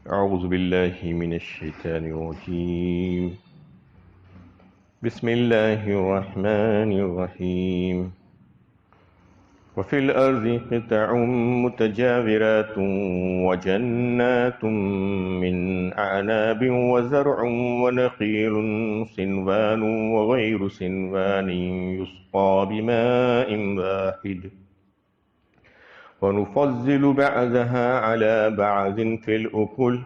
أعوذ بالله من الشيطان الرجيم. بسم الله الرحمن الرحيم. وفي الأرض قطع متجاورات وجنات من أعناب وزرع ونخيل صنوان وغير صنوان يسقى بماء واحد ونفضل بعضها على بعض في الأكل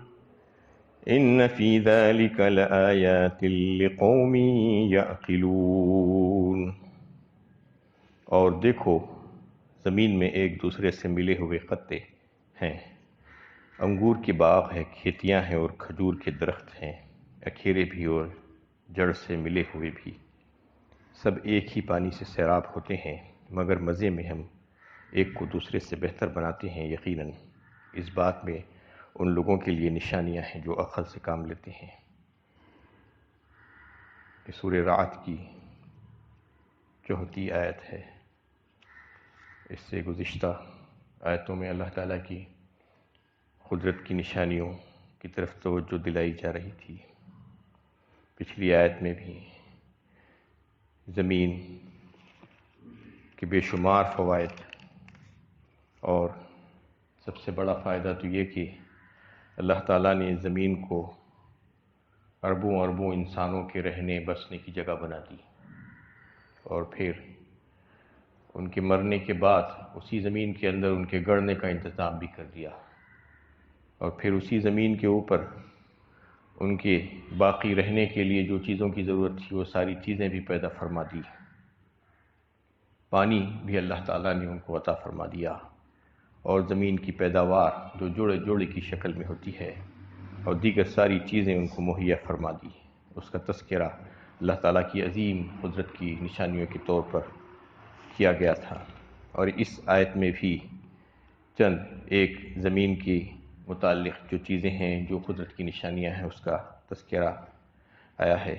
إن في ذلك لآيات لقوم يعقلون۔ اور دیکھو زمین میں ایک دوسرے سے ملے ہوئے خطے ہیں، انگور کے باغ ہیں، کھیتیاں ہیں اور کھجور کے درخت ہیں، اکھیرے بھی اور جڑ سے ملے ہوئے بھی، سب ایک ہی پانی سے سیراب ہوتے ہیں، مگر مزے میں ہم ایک کو دوسرے سے بہتر بناتے ہیں۔ یقیناً اس بات میں ان لوگوں کے لیے نشانیاں ہیں جو عقل سے کام لیتے ہیں۔ یہ سورہ رعد کی 34 آیت ہے۔ اس سے گزشتہ آیتوں میں اللہ تعالیٰ کی قدرت کی نشانیوں کی طرف توجہ دلائی جا رہی تھی۔ پچھلی آیت میں بھی زمین کے بے شمار فوائد، اور سب سے بڑا فائدہ تو یہ کہ اللہ تعالیٰ نے زمین کو اربوں اربوں انسانوں کے رہنے بسنے کی جگہ بنا دی، اور پھر ان کے مرنے کے بعد اسی زمین کے اندر ان کے گڑنے کا انتظام بھی کر دیا، اور پھر اسی زمین کے اوپر ان کے باقی رہنے کے لیے جو چیزوں کی ضرورت تھی وہ ساری چیزیں بھی پیدا فرما دی۔ پانی بھی اللہ تعالیٰ نے ان کو عطا فرما دیا، اور زمین کی پیداوار جو جوڑے جوڑے کی شکل میں ہوتی ہے اور دیگر ساری چیزیں ان کو مہیا فرما دی۔ اس کا تذکرہ اللہ تعالیٰ کی عظیم قدرت کی نشانیوں کے طور پر کیا گیا تھا، اور اس آیت میں بھی چند ایک زمین کے متعلق جو چیزیں ہیں جو قدرت کی نشانیاں ہیں اس کا تذکرہ آیا ہے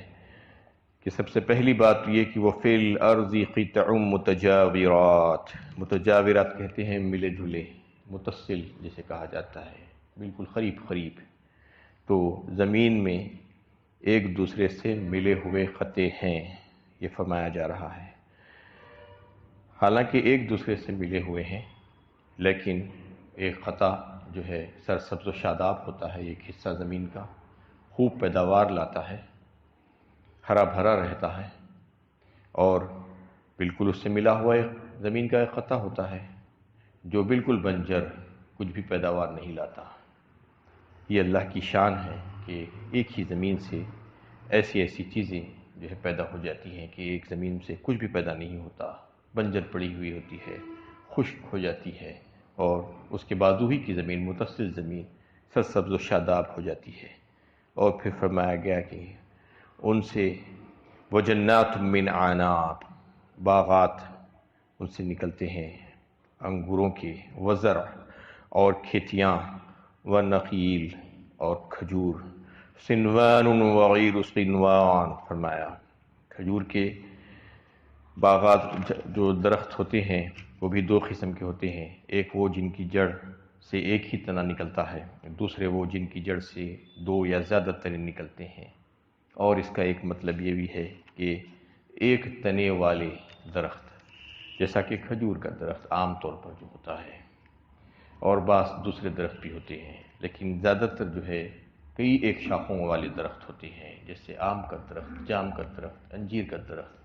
کہ سب سے پہلی بات یہ کہ وہ فی الارض قطع متجاورات، متجاورات کہتے ہیں ملے جلے، متصل جسے کہا جاتا ہے، بالکل قریب قریب، تو زمین میں ایک دوسرے سے ملے ہوئے خطے ہیں، یہ فرمایا جا رہا ہے۔ حالانکہ ایک دوسرے سے ملے ہوئے ہیں، لیکن ایک خطہ جو ہے سرسبز و شاداب ہوتا ہے، ایک حصہ زمین کا خوب پیداوار لاتا ہے، ہرا بھرا رہتا ہے، اور بالکل اس سے ملا ہوا ایک زمین کا ایک خطہ ہوتا ہے جو بالکل بنجر، کچھ بھی پیداوار نہیں لاتا۔ یہ اللہ کی شان ہے کہ ایک ہی زمین سے ایسی ایسی چیزیں جو ہے پیدا ہو جاتی ہیں کہ ایک زمین سے کچھ بھی پیدا نہیں ہوتا، بنجر پڑی ہوئی ہوتی ہے، خشک ہو جاتی ہے، اور اس کے بازو ہی کی زمین، متصل زمین سرسبز و شاداب ہو جاتی ہے۔ اور پھر فرمایا گیا کہ ان سے وجنات من اعناب، باغات ان سے نکلتے ہیں انگوروں کے، وزرع اور کھیتیاں، ونخیل اور کھجور، صنوان وغیر صنوان، فرمایا کھجور کے باغات جو درخت ہوتے ہیں وہ بھی دو قسم کے ہوتے ہیں، ایک وہ جن کی جڑ سے ایک ہی تنا نکلتا ہے، دوسرے وہ جن کی جڑ سے دو یا زیادہ تنے نکلتے ہیں۔ اور اس کا ایک مطلب یہ بھی ہے کہ ایک تنے والے درخت، جیسا کہ کھجور کا درخت عام طور پر جو ہوتا ہے، اور بعض دوسرے درخت بھی ہوتے ہیں، لیکن زیادہ تر جو ہے کئی ایک شاخوں والے درخت ہوتے ہیں، جیسے آم کا درخت، جام کا درخت، انجیر کا درخت،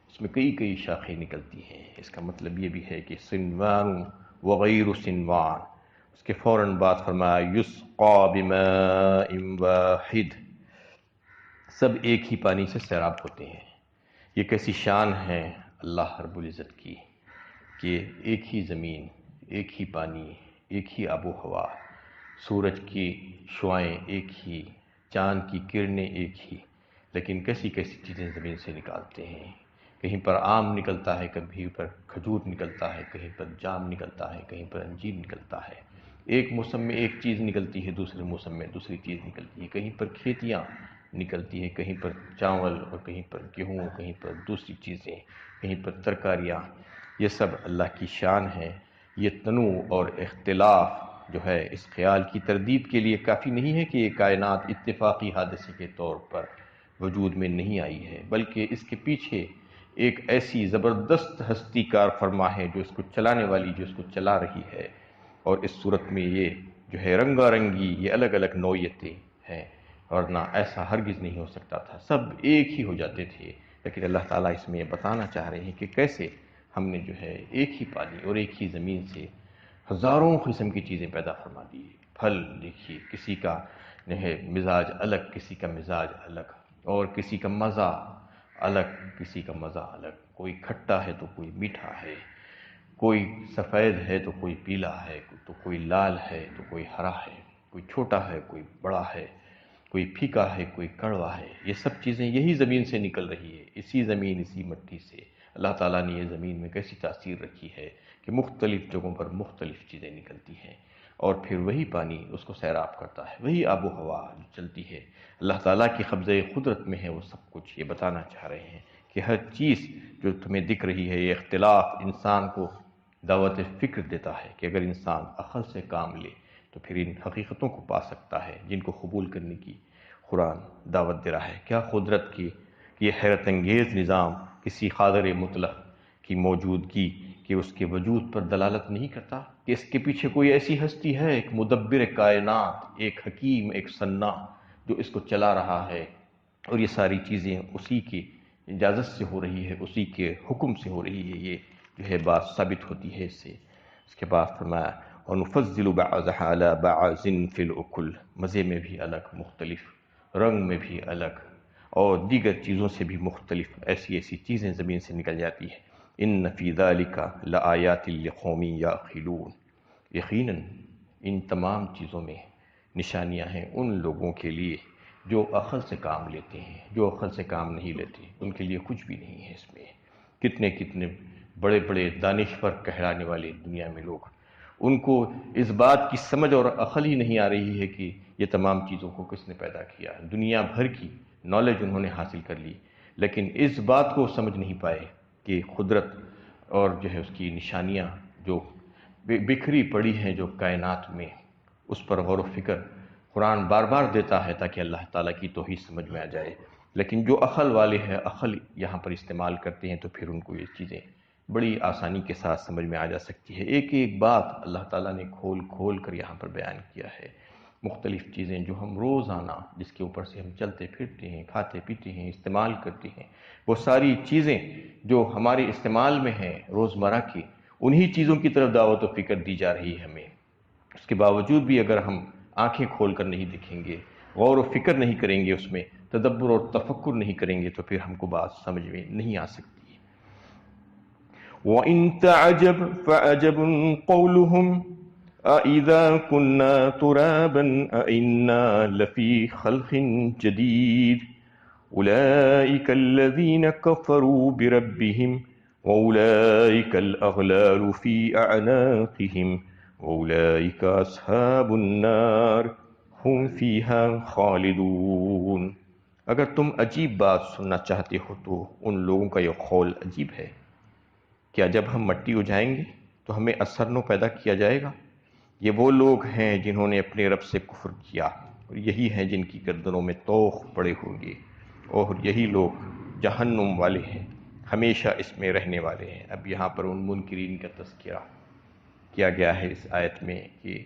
اس میں کئی کئی شاخیں نکلتی ہیں۔ اس کا مطلب یہ بھی ہے کہ صنوان وغیر صنوان، اس کے فوراً بعد فرمایا یسقا بماء واحد، سب ایک ہی پانی سے سیراب ہوتے ہیں۔ یہ کیسی شان ہے اللہ رب العزت کی کہ ایک ہی زمین، ایک ہی پانی، ایک ہی آب و ہوا، سورج کی شعائیں ایک ہی، چاند کی کرنیں ایک ہی، لیکن کیسی کیسی چیزیں زمین سے نکالتے ہیں۔ کہیں پر آم نکلتا ہے، کہیں پر کھجور نکلتا ہے، کہیں پر جام نکلتا ہے، کہیں پر انجیر نکلتا ہے۔ ایک موسم میں ایک چیز نکلتی ہے، دوسرے موسم میں دوسری چیز نکلتی ہے، کہیں پر کھیتیاں نکلتی ہے، کہیں پر چاول، اور کہیں پر گیہوں، کہیں پر دوسری چیزیں، کہیں پر ترکاریاں۔ یہ سب اللہ کی شان ہے۔ یہ تنوع اور اختلاف جو ہے اس خیال کی تردید کے لیے کافی نہیں ہے کہ یہ کائنات اتفاقی حادثے کے طور پر وجود میں نہیں آئی ہے، بلکہ اس کے پیچھے ایک ایسی زبردست ہستی کار فرما ہے جو اس کو چلانے والی، جو اس کو چلا رہی ہے۔ اور اس صورت میں یہ جو ہے رنگا رنگی، یہ الگ الگ نوعیتیں ہیں، ورنہ ایسا ہرگز نہیں ہو سکتا تھا، سب ایک ہی ہو جاتے تھے۔ لیکن اللہ تعالیٰ اس میں یہ بتانا چاہ رہے ہیں کہ کیسے ہم نے جو ہے ایک ہی پانی اور ایک ہی زمین سے ہزاروں قسم کی چیزیں پیدا فرما دی۔ پھل دیکھیے، کسی کا جو ہے مزاج الگ، کسی کا مزاج الگ، اور کسی کا مزہ الگ، کسی کا مزہ الگ، کوئی کھٹا ہے تو کوئی میٹھا ہے، کوئی سفید ہے تو کوئی پیلا ہے، تو کوئی لال ہے تو کوئی ہرا ہے، کوئی چھوٹا ہے کوئی بڑا ہے، کوئی پھیکا ہے کوئی کڑوا ہے۔ یہ سب چیزیں یہی زمین سے نکل رہی ہے، اسی زمین، اسی مٹی سے۔ اللہ تعالیٰ نے یہ زمین میں کیسی تاثیر رکھی ہے کہ مختلف جگہوں پر مختلف چیزیں نکلتی ہیں، اور پھر وہی پانی اس کو سیراب کرتا ہے، وہی آب و ہوا چلتی ہے۔ اللہ تعالیٰ کی قبضۂ قدرت میں ہے وہ سب کچھ۔ یہ بتانا چاہ رہے ہیں کہ ہر چیز جو تمہیں دکھ رہی ہے، یہ اختلاف انسان کو دعوت فکر دیتا ہے کہ اگر انسان عقل سے کام لے تو پھر ان حقیقتوں کو پا سکتا ہے جن کو قبول کرنے کی قرآن دعوت دے رہا ہے۔ کیا قدرت کی یہ حیرت انگیز نظام کسی قادر مطلق کی موجودگی کہ اس کے وجود پر دلالت نہیں کرتا کہ اس کے پیچھے کوئی ایسی ہستی ہے، ایک مدبر کائنات، ایک حکیم، ایک صنع جو اس کو چلا رہا ہے، اور یہ ساری چیزیں اسی کی اجازت سے ہو رہی ہے، اسی کے حکم سے ہو رہی ہے۔ یہ جو ہے بات ثابت ہوتی ہے اس سے۔ اس کے بعد فرمایا وَنُفَضِّلُ بَعْضَهَا عَلَى بَعْضٍ فِي الْأُكُلِ، مزے میں بھی الگ، مختلف، رنگ میں بھی الگ، اور دیگر چیزوں سے بھی مختلف ایسی ایسی چیزیں زمین سے نکل جاتی ہیں۔ ان فی ذالک لآیات لقوم یعقلون، یقیناً ان تمام چیزوں میں نشانیاں ہیں ان لوگوں کے لیے جو عقل سے کام لیتے ہیں۔ جو عقل سے کام نہیں لیتے ان کے لیے کچھ بھی نہیں ہے اس میں۔ کتنے کتنے بڑے بڑے دانشور کہلانے والے دنیا میں لوگ، ان کو اس بات کی سمجھ اور عقل ہی نہیں آ رہی ہے کہ یہ تمام چیزوں کو کس نے پیدا کیا۔ دنیا بھر کی نالج انہوں نے حاصل کر لی، لیکن اس بات کو سمجھ نہیں پائے کہ قدرت اور جو ہے اس کی نشانیاں جو بکھری پڑی ہیں جو کائنات میں، اس پر غور و فکر قرآن بار بار دیتا ہے تاکہ اللہ تعالیٰ کی توحید سمجھ میں آ جائے۔ لیکن جو عقل والے ہیں، عقل یہاں پر استعمال کرتے ہیں، تو پھر ان کو یہ چیزیں بڑی آسانی کے ساتھ سمجھ میں آ جا سکتی ہے۔ ایک ایک بات اللہ تعالیٰ نے کھول کھول کر یہاں پر بیان کیا ہے۔ مختلف چیزیں جو ہم روزانہ، جس کے اوپر سے ہم چلتے پھرتے ہیں، کھاتے پیتے ہیں، استعمال کرتے ہیں، وہ ساری چیزیں جو ہمارے استعمال میں ہیں روزمرہ کی، انہی چیزوں کی طرف دعوت و فکر دی جا رہی ہے ہمیں۔ اس کے باوجود بھی اگر ہم آنکھیں کھول کر نہیں دیکھیں گے، غور و فکر نہیں کریں گے، اس میں تدبر اور تفکر نہیں کریں گے، تو پھر ہم کو بات سمجھ میں نہیں آ سکتی۔ وَإِن تَعْجَبْ فَعَجَبٌ قَوْلُهُمْ أَإِذَا كُنَّا تُرَابًا أَإِنَّا لَفِي خَلْقٍ جَدِيدٍ أُولَئِكَ الَّذِينَ كَفَرُوا بِرَبِّهِمْ وَأُولَئِكَ الْأَغْلَالُ فِي أَعْنَاقِهِمْ وَأُولَئِكَ أَصْحَابُ النَّارِ هُمْ فِيهَا خَالِدُونَ۔ اگر تم عجیب بات سننا چاہتے ہو تو ان لوگوں کا یہ قول عجیب ہے۔ کیا جب ہم مٹی ہو جائیں گے تو ہمیں اثر نو پیدا کیا جائے گا؟ یہ وہ لوگ ہیں جنہوں نے اپنے رب سے کفر کیا، اور یہی ہیں جن کی گردنوں میں طوق پڑے ہوں گے، اور یہی لوگ جہنم والے ہیں، ہمیشہ اس میں رہنے والے ہیں۔ اب یہاں پر ان منکرین کا تذکرہ کیا گیا ہے اس آیت میں کہ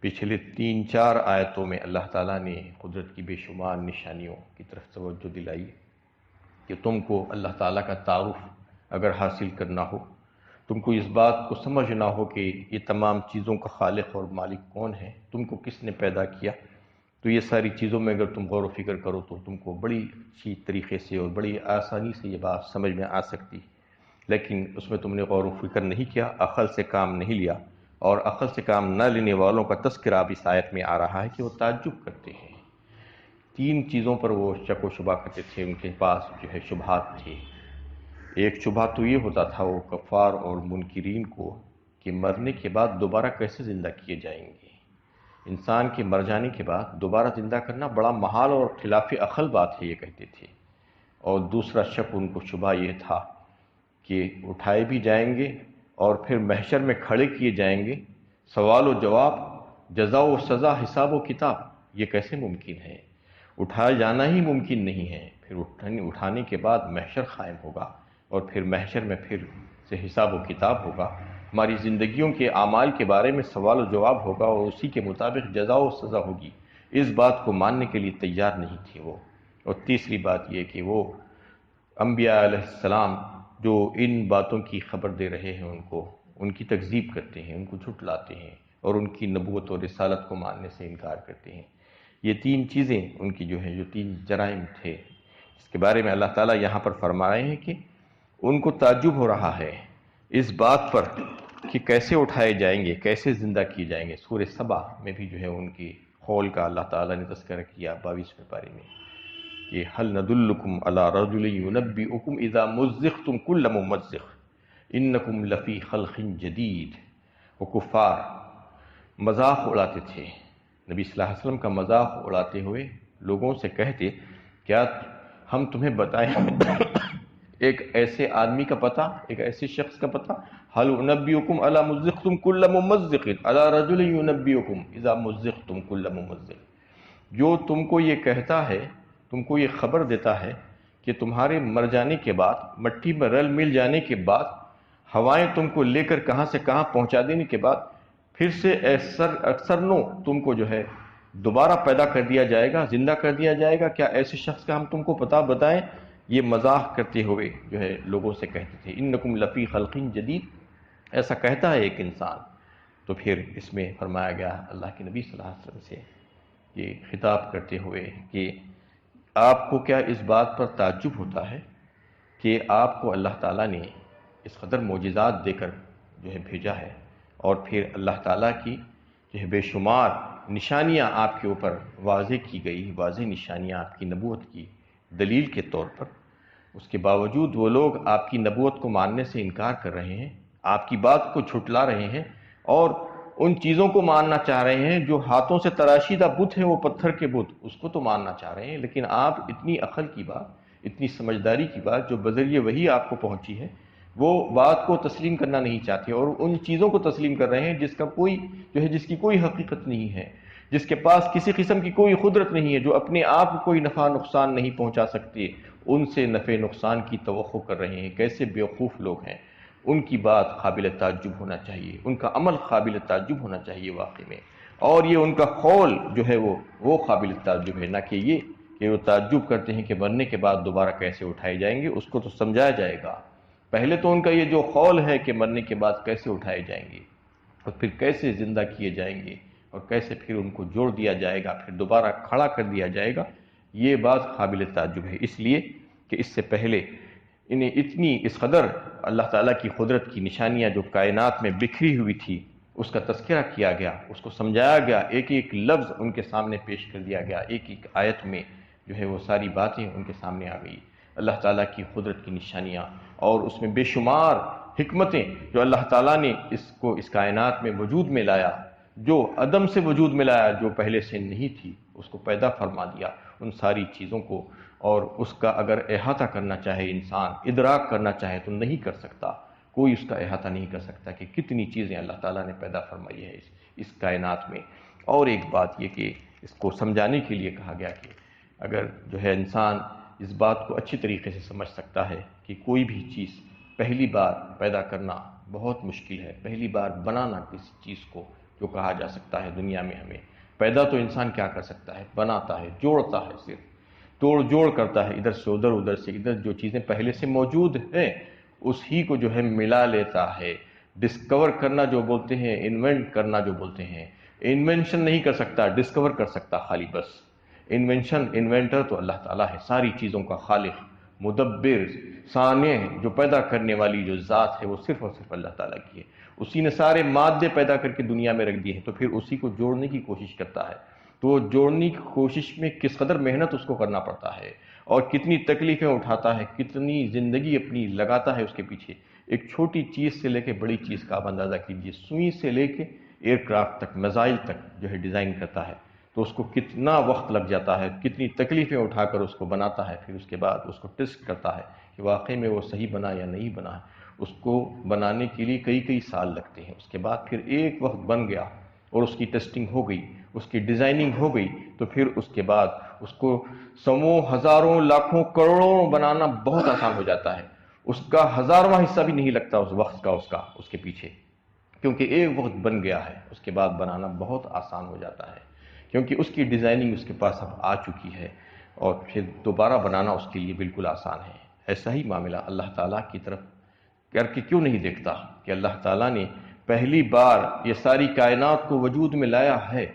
پچھلے 3-4 آیتوں میں اللہ تعالیٰ نے قدرت کی بے شمار نشانیوں کی طرف توجہ دلائی کہ تم کو اللہ تعالیٰ کا تعارف اگر حاصل کرنا ہو، تم کو اس بات کو سمجھنا ہو کہ یہ تمام چیزوں کا خالق اور مالک کون ہے، تم کو کس نے پیدا کیا، تو یہ ساری چیزوں میں اگر تم غور و فکر کرو تو تم کو بڑی اچھی طریقے سے اور بڑی آسانی سے یہ بات سمجھ میں آ سکتی۔ لیکن اس میں تم نے غور و فکر نہیں کیا، عقل سے کام نہیں لیا، اور عقل سے کام نہ لینے والوں کا تذکرہ اب اس آیت میں آ رہا ہے کہ وہ تعجب کرتے ہیں۔ 3 چیزوں پر وہ شک و شبہ کرتے تھے، ان کے پاس جو ہے شبہات تھے۔ ایک شبہ تو یہ ہوتا تھا وہ کفار اور منکرین کو کہ مرنے کے بعد دوبارہ کیسے زندہ کیے جائیں گے۔ انسان کے مر جانے کے بعد دوبارہ زندہ کرنا بڑا محال اور خلاف عقل بات ہے، یہ کہتے تھے۔ اور دوسرا شک ان کو شبہ یہ تھا کہ اٹھائے بھی جائیں گے اور پھر محشر میں کھڑے کیے جائیں گے، سوال و جواب جزا و سزا، حساب و کتاب، یہ کیسے ممکن ہے؟ اٹھایا جانا ہی ممکن نہیں ہے، پھر اٹھانے کے بعد محشر قائم ہوگا، اور پھر محشر میں پھر سے حساب و کتاب ہوگا، ہماری زندگیوں کے اعمال کے بارے میں سوال و جواب ہوگا، اور اسی کے مطابق جزا و سزا ہوگی۔ اس بات کو ماننے کے لیے تیار نہیں تھے وہ۔ اور تیسری بات یہ کہ وہ انبیاء علیہ السلام جو ان باتوں کی خبر دے رہے ہیں ان کی تکذیب کرتے ہیں، ان کو جھٹلاتے ہیں، اور ان کی نبوت اور رسالت کو ماننے سے انکار کرتے ہیں۔ یہ تین چیزیں ان کی جو ہیں، جو تین جرائم تھے، اس کے بارے میں اللہ تعالیٰ یہاں پر فرما رہے ہیں کہ ان کو تعجب ہو رہا ہے اس بات پر کہ کیسے اٹھائے جائیں گے، کیسے زندہ کیے جائیں گے۔ سورہ سبا میں بھی جو ہے ان کی قول کا اللہ تعالیٰ نے تذکرہ کیا 22ویں پارے میں کہ هل ندلکم علی رجل ینبئکم اذا مزقتم کل ممزق انکم لفی خلق جدید۔ وہ کفار مذاق اڑاتے تھے، نبی صلی اللہ علیہ وسلم کا مذاق اڑاتے ہوئے لوگوں سے کہتے کیا ہم تمہیں بتائیں ایک ایسے آدمی کا پتہ، ایک ایسے شخص کا پتہ، هل انبئکم علی مزقتم کل ممزق علی رجل ینبئکم اذا مزقتم کل ممزق، جو تم کو یہ کہتا ہے، تم کو یہ خبر دیتا ہے کہ تمہارے مر جانے کے بعد، مٹی میں رل مل جانے کے بعد، ہوائیں تم کو لے کر کہاں سے کہاں پہنچا دینے کے بعد پھر سے اکثر نو تم کو جو ہے دوبارہ پیدا کر دیا جائے گا، زندہ کر دیا جائے گا، کیا ایسے شخص کا ہم تم کو پتہ بتائیں؟ یہ مزاح کرتے ہوئے جو ہے لوگوں سے کہتے تھے انکم لفی خلق جدید، ایسا کہتا ہے ایک انسان۔ تو پھر اس میں فرمایا گیا اللہ کے نبی صلی اللہ علیہ وسلم سے یہ خطاب کرتے ہوئے کہ آپ کو کیا اس بات پر تعجب ہوتا ہے کہ آپ کو اللہ تعالیٰ نے اس قدر معجزات دے کر جو ہے بھیجا ہے، اور پھر اللہ تعالیٰ کی جو ہے بے شمار نشانیاں آپ کے اوپر واضح کی گئی، واضح نشانیاں آپ کی نبوت کی دلیل کے طور پر، اس کے باوجود وہ لوگ آپ کی نبوت کو ماننے سے انکار کر رہے ہیں، آپ کی بات کو جھٹلا رہے ہیں، اور ان چیزوں کو ماننا چاہ رہے ہیں جو ہاتھوں سے تراشیدہ بت ہے، وہ پتھر کے بت، اس کو تو ماننا چاہ رہے ہیں، لیکن آپ اتنی عقل کی بات، اتنی سمجھداری کی بات جو بذریعہ وہی آپ کو پہنچی ہے، وہ بات کو تسلیم کرنا نہیں چاہتے، اور ان چیزوں کو تسلیم کر رہے ہیں جس کی کوئی حقیقت نہیں ہے، جس کے پاس کسی قسم کی کوئی قدرت نہیں ہے، جو اپنے آپ کو کوئی نفع نقصان نہیں پہنچا سکتے، ان سے نفع نقصان کی توقع کر رہے ہیں۔ کیسے بیوقوف لوگ ہیں! ان کی بات قابل تعجب ہونا چاہیے، ان کا عمل قابل تعجب ہونا چاہیے واقعی میں، اور یہ ان کا قول جو ہے وہ قابل تعجب ہے، نہ کہ یہ کہ وہ تعجب کرتے ہیں کہ مرنے کے بعد دوبارہ کیسے اٹھائے جائیں گے۔ اس کو تو سمجھایا جائے گا، پہلے تو ان کا یہ جو قول ہے کہ مرنے کے بعد کیسے اٹھائے جائیں گے، اور پھر کیسے زندہ کیے جائیں گے، اور کیسے پھر ان کو جوڑ دیا جائے گا، پھر دوبارہ کھڑا کر دیا جائے گا، یہ بات قابل تعجب ہے، اس لیے کہ اس سے پہلے انہیں اتنی اس قدر اللہ تعالیٰ کی قدرت کی نشانیاں جو کائنات میں بکھری ہوئی تھی اس کا تذکرہ کیا گیا، اس کو سمجھایا گیا، ایک ایک لفظ ان کے سامنے پیش کر دیا گیا، ایک ایک آیت میں جو ہے وہ ساری باتیں ان کے سامنے آ گئی، اللہ تعالیٰ کی قدرت کی نشانیاں، اور اس میں بے شمار حکمتیں جو اللہ تعالیٰ نے اس کائنات میں وجود میں لایا، جو عدم سے وجود میں لایا، جو پہلے سے نہیں تھی اس کو پیدا فرما دیا، ان ساری چیزوں کو، اور اس کا اگر احاطہ کرنا چاہے انسان، ادراک کرنا چاہے تو نہیں کر سکتا، کوئی اس کا احاطہ نہیں کر سکتا کہ کتنی چیزیں اللہ تعالیٰ نے پیدا فرمائی ہے اس کائنات میں۔ اور ایک بات یہ کہ اس کو سمجھانے کے لیے کہا گیا کہ اگر جو ہے انسان اس بات کو اچھی طریقے سے سمجھ سکتا ہے کہ کوئی بھی چیز پہلی بار پیدا کرنا بہت مشکل ہے، پہلی بار بنانا کسی چیز کو جو کہا جا سکتا ہے دنیا میں، ہمیں پیدا تو انسان کیا کر سکتا ہے، بناتا ہے، جوڑتا ہے، صرف توڑ جوڑ کرتا ہے، ادھر سے ادھر، ادھر سے ادھر، جو چیزیں پہلے سے موجود ہیں اس ہی کو جو ہے ملا لیتا ہے۔ ڈسکور کرنا جو بولتے ہیں، انوینٹ کرنا جو بولتے ہیں، انوینشن نہیں کر سکتا، ڈسکور کر سکتا خالی بس۔ انوینشن، انوینٹر تو اللہ تعالیٰ ہے، ساری چیزوں کا خالق، مدبر، صانع، جو پیدا کرنے والی جو ذات ہے وہ صرف اور صرف اللہ تعالیٰ کی ہے۔ اسی نے سارے مادے پیدا کر کے دنیا میں رکھ دیے ہیں، تو پھر اسی کو جوڑنے کی کوشش کرتا ہے، تو جوڑنے کی کوشش میں کس قدر محنت اس کو کرنا پڑتا ہے، اور کتنی تکلیفیں اٹھاتا ہے، کتنی زندگی اپنی لگاتا ہے اس کے پیچھے۔ ایک چھوٹی چیز سے لے کے بڑی چیز کا آپ اندازہ کیجیے، سوئی سے لے کے ایئر کرافٹ تک، میزائل تک جو ہے ڈیزائن کرتا ہے، تو اس کو کتنا وقت لگ جاتا ہے، کتنی تکلیفیں اٹھا کر اس کو بناتا ہے، پھر اس کے بعد اس کو ٹیسٹ کرتا ہے کہ واقعی میں وہ صحیح بنا یا نہیں بنا ہے۔ اس کو بنانے کے لیے کئی کئی سال لگتے ہیں، اس کے بعد پھر ایک وقت بن گیا اور اس کی ٹیسٹنگ ہو گئی، اس کی ڈیزائننگ ہو گئی، تو پھر اس کے بعد اس کو سووں ہزاروں لاکھوں کروڑوں بنانا بہت آسان ہو جاتا ہے۔ اس کا ہزارواں حصہ بھی نہیں لگتا اس وقت کا اس کے پیچھے، کیونکہ ایک وقت بن گیا ہے، اس کے بعد بنانا بہت آسان ہو جاتا ہے، کیونکہ اس کی ڈیزائننگ اس کے پاس اب آ چکی ہے، اور پھر دوبارہ بنانا اس کے لیے بالکل آسان ہے۔ ایسا ہی معاملہ اللہ تعالیٰ کی طرف کر کے کیوں نہیں دیکھتا کہ اللہ تعالیٰ نے پہلی بار یہ ساری کائنات کو وجود میں لایا ہے۔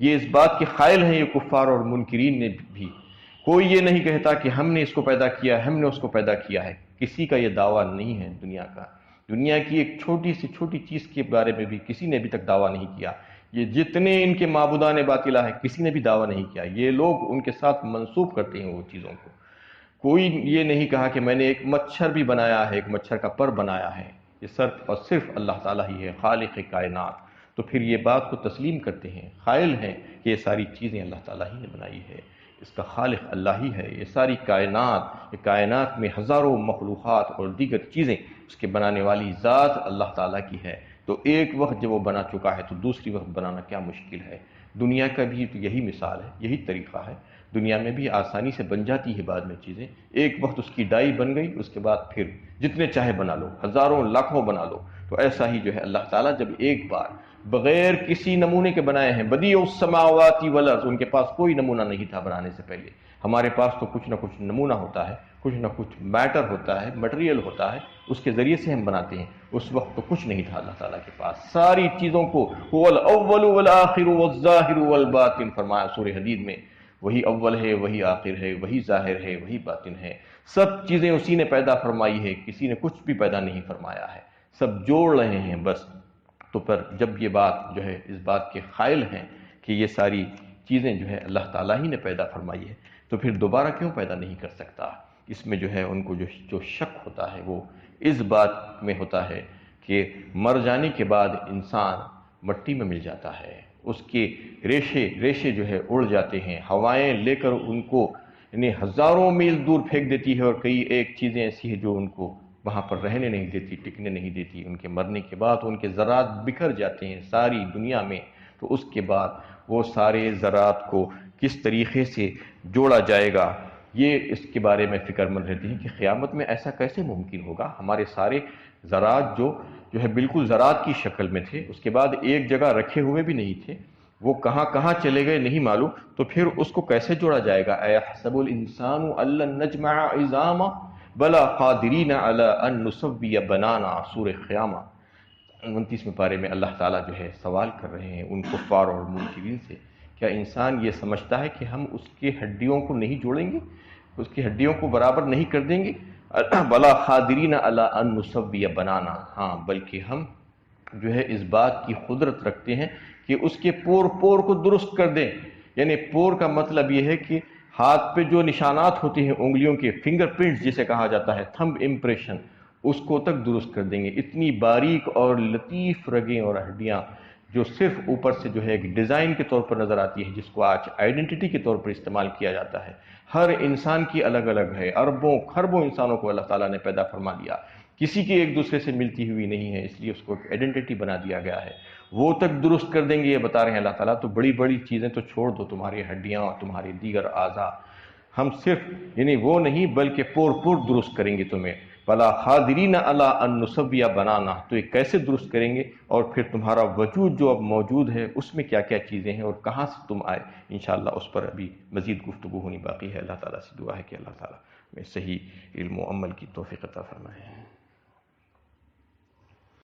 یہ اس بات کے قائل ہیں یہ کفار اور منکرین نے بھی، کوئی یہ نہیں کہتا کہ ہم نے اس کو پیدا کیا ہے، ہم نے اس کو پیدا کیا ہے، کسی کا یہ دعویٰ نہیں ہے دنیا کا۔ دنیا کی ایک چھوٹی سی چھوٹی چیز کے بارے میں بھی کسی نے ابھی تک دعویٰ نہیں کیا۔ یہ جتنے ان کے معبودان باطلہ ہیں کسی نے بھی دعویٰ نہیں کیا، یہ لوگ ان کے ساتھ منسوب کرتے ہیں وہ چیزوں کو۔ کوئی یہ نہیں کہا کہ میں نے ایک مچھر بھی بنایا ہے، ایک مچھر کا پر بنایا ہے۔ یہ صرف اور صرف اللہ تعالیٰ ہی ہے خالق کائنات۔ تو پھر یہ بات کو تسلیم کرتے ہیں، قائل ہیں کہ یہ ساری چیزیں اللہ تعالیٰ ہی نے بنائی ہے، اس کا خالق اللہ ہی ہے۔ یہ ساری کائنات، یہ کائنات میں ہزاروں مخلوقات اور دیگر چیزیں اس کے بنانے والی ذات اللہ تعالیٰ کی ہے۔ تو ایک وقت جب وہ بنا چکا ہے تو دوسری وقت بنانا کیا مشکل ہے؟ دنیا کا بھی تو یہی مثال ہے، یہی طریقہ ہے۔ دنیا میں بھی آسانی سے بن جاتی ہے بعد میں چیزیں، ایک وقت اس کی ڈائی بن گئی، اس کے بعد پھر جتنے چاہے بنا لو، ہزاروں لاکھوں بنا لو۔ تو ایسا ہی جو ہے اللہ تعالیٰ جب ایک بار بغیر کسی نمونے کے بنائے ہیں، بدیع السماوات والارض، ان کے پاس کوئی نمونہ نہیں تھا بنانے سے پہلے۔ ہمارے پاس تو کچھ نہ کچھ نمونہ ہوتا ہے، کچھ نہ کچھ میٹر ہوتا ہے، مٹیریل ہوتا ہے، اس کے ذریعے سے ہم بناتے ہیں۔ اس وقت تو کچھ نہیں تھا اللہ تعالیٰ کے پاس، ساری چیزوں کو هو الاول والآخر والظاہر والباطن فرمایا سورہ حدید میں۔ وہی اول ہے، وہی آخر ہے، وہی ظاہر ہے، وہی باطن ہے۔ سب چیزیں اسی نے پیدا فرمائی ہے، کسی نے کچھ بھی پیدا نہیں فرمایا ہے، سب جوڑ رہے ہیں بس۔ تو پر جب یہ بات جو ہے اس بات کے قائل ہیں کہ یہ ساری چیزیں جو ہے اللہ تعالیٰ ہی نے پیدا فرمائی ہے، تو پھر دوبارہ کیوں پیدا نہیں کر سکتا؟ اس میں جو ہے ان کو جو شک ہوتا ہے وہ اس بات میں ہوتا ہے کہ مر جانے کے بعد انسان مٹی میں مل جاتا ہے، اس کے ریشے جو ہے اڑ جاتے ہیں، ہوائیں لے کر ان کو یعنی ہزاروں میل دور پھینک دیتی ہے، اور کئی ایک چیزیں ایسی ہیں جو ان کو وہاں پر رہنے نہیں دیتی، ٹکنے نہیں دیتی۔ ان کے مرنے کے بعد ان کے ذرات بکھر جاتے ہیں ساری دنیا میں۔ تو اس کے بعد وہ سارے ذرات کو کس طریقے سے جوڑا جائے گا، یہ اس کے بارے میں فکر مند رہتے ہیں کہ قیامت میں ایسا کیسے ممکن ہوگا؟ ہمارے سارے ذرات جو ہے بالکل ذرات کی شکل میں تھے، اس کے بعد ایک جگہ رکھے ہوئے بھی نہیں تھے، وہ کہاں کہاں چلے گئے نہیں معلوم، تو پھر اس کو کیسے جوڑا جائے گا؟ ایحسب الانسان ان لن نجمع عظاما بلا قادرین علی ان نسوی بنانا، سورہ قیامہ 29ویں پارے میں اللہ تعالیٰ جو ہے سوال کر رہے ہیں ان کفار اور منکرین سے، کیا انسان یہ سمجھتا ہے کہ ہم اس کے ہڈیوں کو نہیں جوڑیں گے، اس کی ہڈیوں کو برابر نہیں کر دیں گے؟ بلا قادرین علی ان نسوی بنانا، ہاں بلکہ ہم جو ہے اس بات کی قدرت رکھتے ہیں کہ اس کے پور پور کو درست کر دیں۔ یعنی پور کا مطلب یہ ہے کہ ہاتھ پہ جو نشانات ہوتے ہیں انگلیوں کے، فنگر پرنٹس جسے کہا جاتا ہے، تھمب امپریشن، اس کو تک درست کر دیں گے۔ اتنی باریک اور لطیف رگیں اور ہڈیاں جو صرف اوپر سے جو ہے ایک ڈیزائن کے طور پر نظر آتی ہے، جس کو آج آئیڈینٹی کے طور پر استعمال کیا جاتا ہے۔ ہر انسان کی الگ الگ ہے، اربوں خربوں انسانوں کو اللہ تعالیٰ نے پیدا فرما دیا، کسی کی ایک دوسرے سے ملتی ہوئی نہیں ہے، اس لیے اس کو ایک آئیڈینٹی بنا دیا گیا ہے۔ وہ تک درست کر دیں گے یہ بتا رہے ہیں اللہ تعالیٰ۔ تو بڑی بڑی چیزیں تو چھوڑ دو، تمہاری ہڈیاں اور تمہارے دیگر اعضاء، ہم صرف یعنی وہ نہیں بلکہ پور پور درست کریں گے تمہیں۔ بلا قادرین علی ان نسوی بنانا، تو یہ کیسے درست کریں گے؟ اور پھر تمہارا وجود جو اب موجود ہے اس میں کیا کیا چیزیں ہیں اور کہاں سے تم آئے، انشاءاللہ اس پر ابھی مزید گفتگو ہونی باقی ہے۔ اللہ تعالیٰ سے دعا ہے کہ اللہ تعالیٰ میں صحیح علم و عمل کی توفیق عطا فرمائے۔